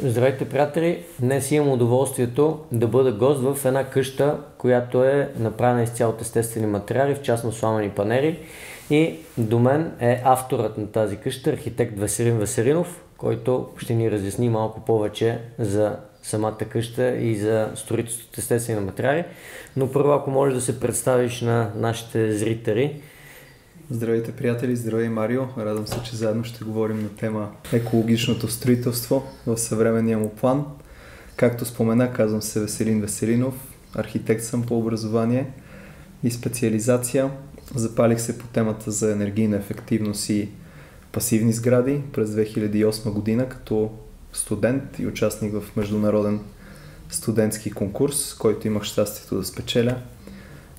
Здравейте, приятели! Днес имам удоволствието да бъда гост в една къща, която е направена изцяло от естествени материали, в частност сламени панели. И до мен е авторът на тази къща, архитект Веселин Веселинов, който ще ни разясни малко повече за самата къща и за строителството от естествени материали. Но първо, ако можеш да се представиш на нашите зрители. Здравейте, приятели! Здравей, Марио! Радвам се, че заедно ще говорим на тема екологичното строителство в съвременния му план. Както спомена, казвам се Веселин Веселинов, архитект съм по образование и специализация. Запалих се по темата за енергийна ефективност и пасивни сгради през 2008 година като студент и участник в международен студентски конкурс, който имах щастието да спечеля,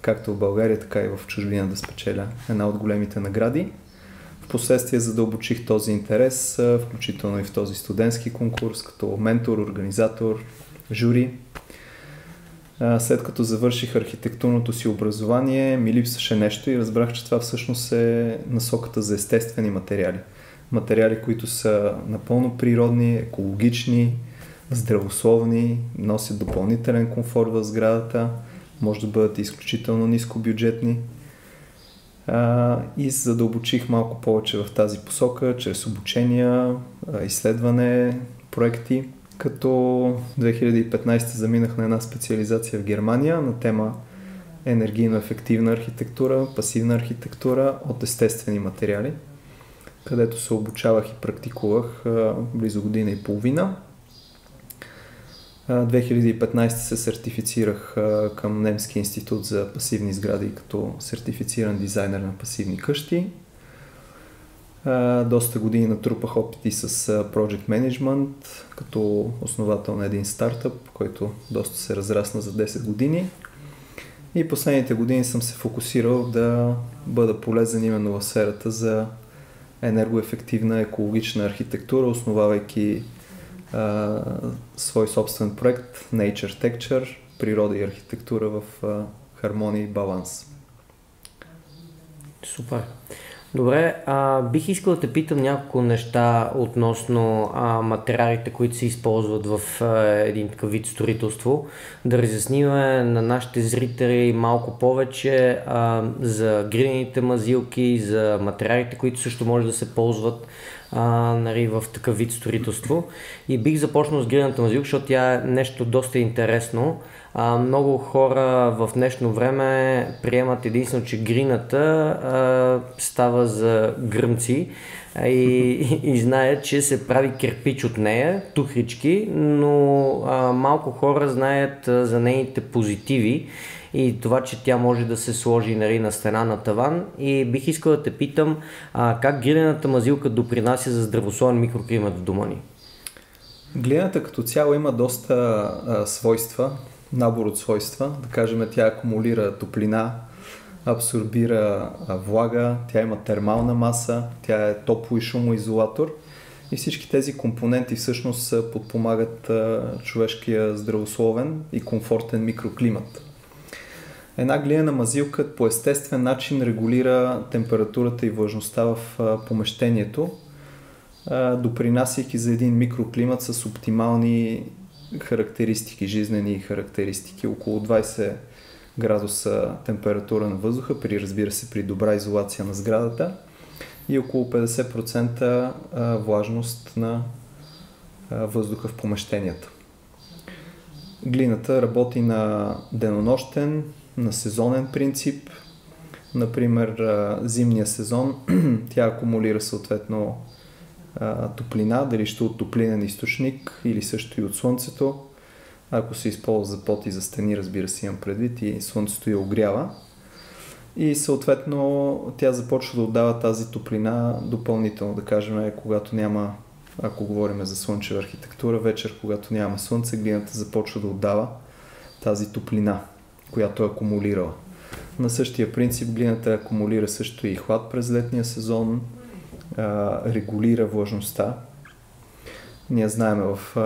както в България, така и в чужбина да спечеля една от големите награди. Впоследствие задълбочих този интерес, включително и в този студентски конкурс, като ментор, организатор, жури. След като завърших архитектурното си образование, ми липсваше нещо и разбрах, че това всъщност е насоката за естествени материали. Материали, които са напълно природни, екологични, здравословни, носят допълнителен комфорт в сградата, може да бъдат изключително нискобюджетни. И задълбочих малко повече в тази посока, чрез обучения, изследване, проекти. Като 2015 заминах на една специализация в Германия на тема енергийно ефективна архитектура, пасивна архитектура от естествени материали, където се обучавах и практикувах близо година и половина. 2015 се сертифицирах към Немския институт за пасивни сгради като сертифициран дизайнер на пасивни къщи. Доста години натрупах опити с Project Management като основател на един стартъп, който доста се разрасна за 10 години. И последните години съм се фокусирал да бъда полезен именно в сферата за енергоефективна екологична архитектура, основавайки свой собствен проект Nature Texture, природа и архитектура в хармония и баланс. Супер! Добре, бих искал да те питам няколко неща относно материалите, които се използват в един такъв вид строителство. Да разясним на нашите зрители малко повече за гринените мазилки, за материалите, които също може да се ползват в такъв вид строителство. И бих започнал с гринената мазилка, защото тя е нещо доста интересно. Много хора в днешно време приемат единствено, че грината става за гръмци и знаят, че се прави кирпич от нея, тухлички, но малко хора знаят за нейните позитиви и това, че тя може да се сложи на стена, на таван. И бих искал да те питам как глинената мазилка допринася за здравословен микроклимат в дома ни? Глината като цяло има доста свойства, набор от свойства. Да кажем, тя акумулира топлина, абсорбира влага, тя има термална маса, тя е топло- и шумоизолатор. И всички тези компоненти всъщност подпомагат човешкия здравословен и комфортен микроклимат. Една глинена мазилка по естествен начин регулира температурата и влажността в помещението, допринасяйки за един микроклимат с оптимални характеристики, жизнени характеристики. Около 20 градуса температура на въздуха, разбира се, при добра изолация на сградата и около 50% влажност на въздуха в помещенията. Глината работи на денонощен, на сезонен принцип. Например, зимния сезон тя акумулира съответно топлина, дали ще от топлинен източник или също и от слънцето. Ако се използва за пот и за стени, разбира се, имам предвид, и слънцето я огрява. И съответно тя започва да отдава тази топлина допълнително, да кажем, когато няма, ако говорим за слънчева архитектура, вечер, когато няма слънце, глината започва да отдава тази топлина, която е акумулирала. На същия принцип глината акумулира също и хлад през летния сезон, регулира влажността. Ние знаем в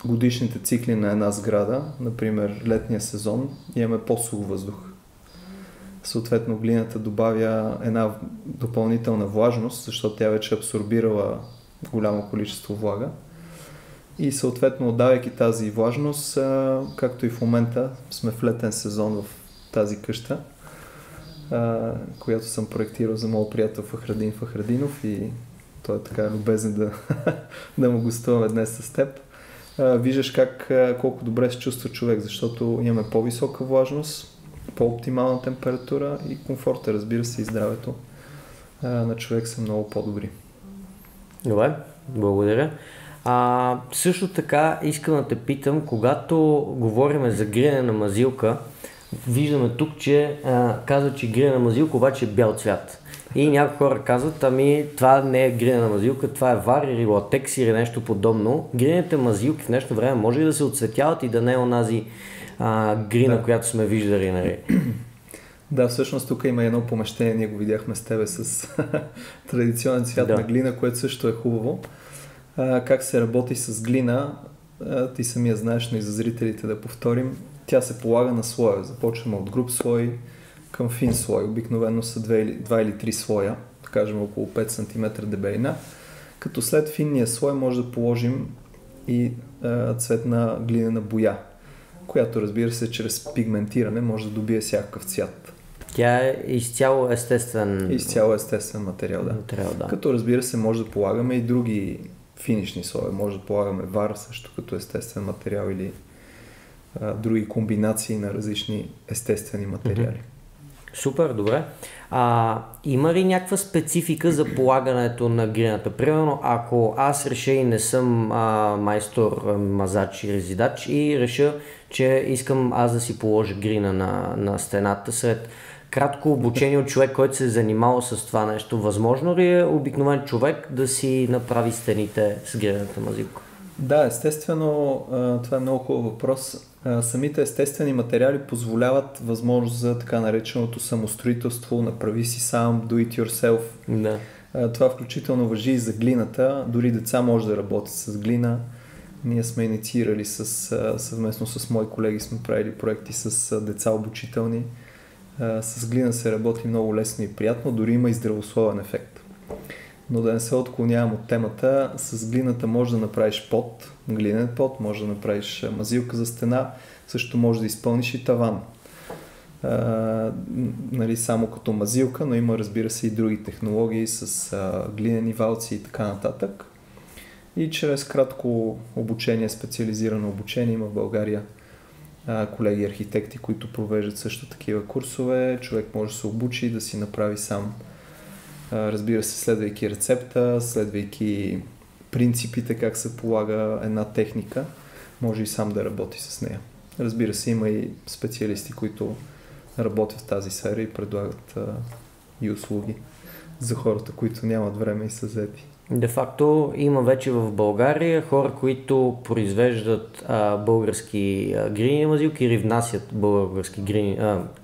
годишните цикли на една сграда, например летния сезон, имаме по-сух въздух. Съответно глината добавя една допълнителна влажност, защото тя вече е абсорбирала голямо количество влага и съответно отдавайки тази влажност, както и в момента сме в летен сезон в тази къща, която съм проектирал за моят приятел Фахрадин Фахрадинов и той е така любезен да му гостуваме днес с теб. Виждаш колко добре се чувства човек, защото имаме по-висока влажност, по-оптимална температура и комфорта, разбира се, и здравето на човек са много по-добри. Добре, благодаря. Също така искам да те питам, когато говорим за гриене на мазилка, виждаме тук, че казва, че гриене на мазилка обаче е бял цвят. И някои хора казват, това не е гриене на мазилка, това е вар или латекс или нещо подобно. Гриените мазилки в днешно време може ли да се отцветяват и да не е онази грина, която сме виждали, нали? Да, всъщност тук има едно помещение, ние го видяхме с тебе с традиционен цвят на глина, което също е хубаво. Как се работи с глина, ти самия знаеш, но и за зрителите да повторим, тя се полага на слоя. Започваме от груб слой към фин слой. Обикновено са 2 или 3 слоя, да кажем около 5 см дебелина. Като след финния слой може да положим и цветна глинена боя, която, разбира се, чрез пигментиране може да добие всякакъв цвят. Тя е изцяло естествен... Изцяло естествен материал, да. Като, разбира се, може да полагаме и други финишни слоеве. Може да полагаме вар също като естествен материал или други комбинации на различни естествени материали. Супер, добре. Има ли някаква специфика за полагането на грината? Примерно, ако аз реша и не съм майстор, мазач и резидач и реша, че искам аз да си положа грина на стената след кратко обучение от човек, който се е занимавал с това нещо, възможно ли е обикновен човек да си направи стените с гринената мазилка? Да, естествено, това е много хубав въпрос. Самите естествени материали позволяват възможност за така нареченото самостроителство, направи си сам, do it yourself. Да. Това включително важи и за глината. Дори деца може да работят с глина. Ние сме инициирали съвместно с мои колеги, сме правили проекти с деца обучителни. С глина се работи много лесно и приятно, дори има и здравословен ефект. Но да не се отклонявам от темата, с глината може да направиш пот, глинен пот, може да направиш мазилка за стена, също може да изпълниш и таван. Само като мазилка, но има, разбира се, и други технологии с глинени валци и така нататък. И чрез кратко обучение, специализирано обучение, има в България колеги архитекти, които провеждат също такива курсове. Човек може да се обучи да си направи сам, разбира се, следвайки рецепта, следвайки принципите как се полага една техника, може и сам да работи с нея. Разбира се, има и специалисти, които работят в тази сфера и предлагат и услуги за хората, които нямат време и са заети. Де факто има вече в България хора, които произвеждат български гринени мазилки или внасят български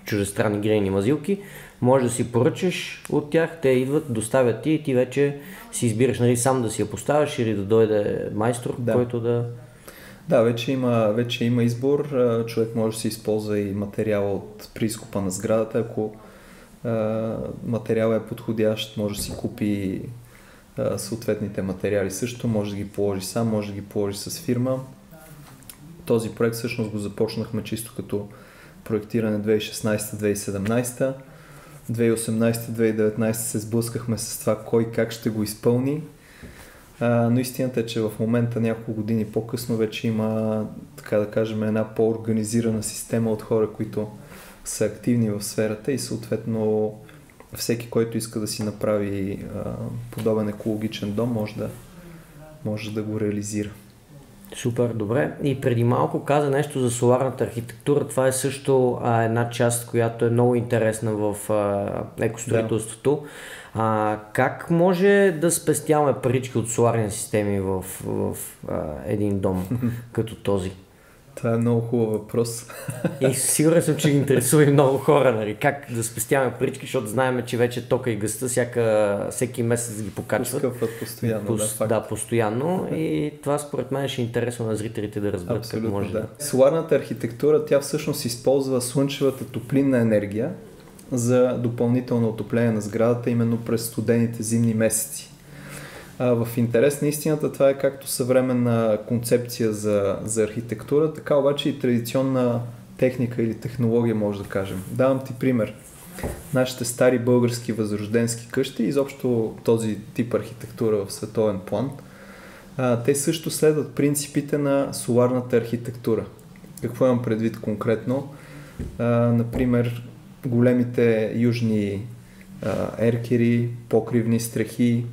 чуждестранни гринени мазилки. Може да си поръчаш от тях, те идват, доставят ти и ти вече си избираш, нали, сам да си я поставяш или да дойде майстор, който да... Да, вече има избор. Човек може да си използва и материала от изкопа на сградата. Ако материалът е подходящ, може да си купи съответните материали също, може да ги положи сам, може да ги положи с фирма. Този проект всъщност го започнахме чисто като проектиране 2016-2017. 2018-2019 се сблъскахме с това кой как ще го изпълни. Но истината е, че в момента, няколко години по-късно, вече има, така да кажем, една по-организирана система от хора, които са активни в сферата и съответно всеки, който иска да си направи подобен екологичен дом, може да го реализира. Супер, добре. И преди малко каза нещо за соларната архитектура. Това е също една част, която е много интересна в екостроителството. Как може да спестяваме парички от соларни системи в един дом като този? Това е много хубав въпрос. И сигурен съм, че ги интересува и много хора, нали? Как да спестяваме парички, защото знаем, че вече тока и гъста всеки месец ги покачват. Поскъпват постоянно, да, постоянно. И това според мен ще е интересно на зрителите да разберат как може да. Соларната архитектура, тя всъщност използва слънчевата топлинна енергия за допълнително отопление на сградата именно през студените зимни месеци. В интерес на истината това е както съвременна концепция за архитектура, така обаче и традиционна техника или технология, може да кажем. Давам ти пример. Нашите стари български възрожденски къщи, изобщо този тип архитектура в световен план, те също следват принципите на соларната архитектура. Какво имам предвид конкретно? Например, големите южни еркери, покривни стрехи,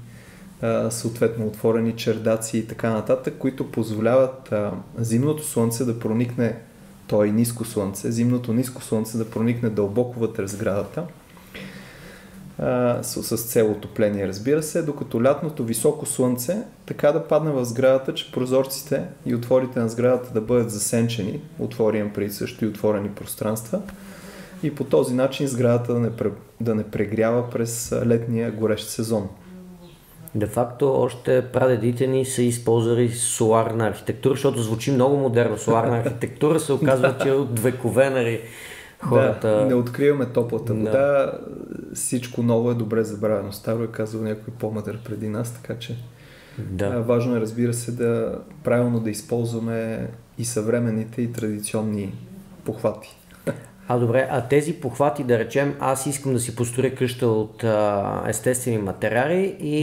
съответно отворени чердаци и така нататък, които позволяват зимното слънце да проникне, то е ниско слънце, зимното ниско слънце да проникне дълбоко вътре в сградата, с цел отопление, разбира се, докато лятното високо слънце така да падне в сградата, че прозорците и отворите на сградата да бъдат засенчени, отворим преди също и отворени пространства, и по този начин сградата да не прегрява през летния горещ сезон. Де факто още прадедите ни са използвали соларна архитектура, защото звучи много модерно. Соларна архитектура се оказва, че от векове, нали, хората... Да, не откриваме топлата вода, всичко ново е добре забравено. Старо е казал някой по-мъдър преди нас, така че важно е, разбира се, правилно да използваме и съвременните и традиционни похвати. Добре, тези похвати, да речем, аз искам да си построя къща от естествени материали и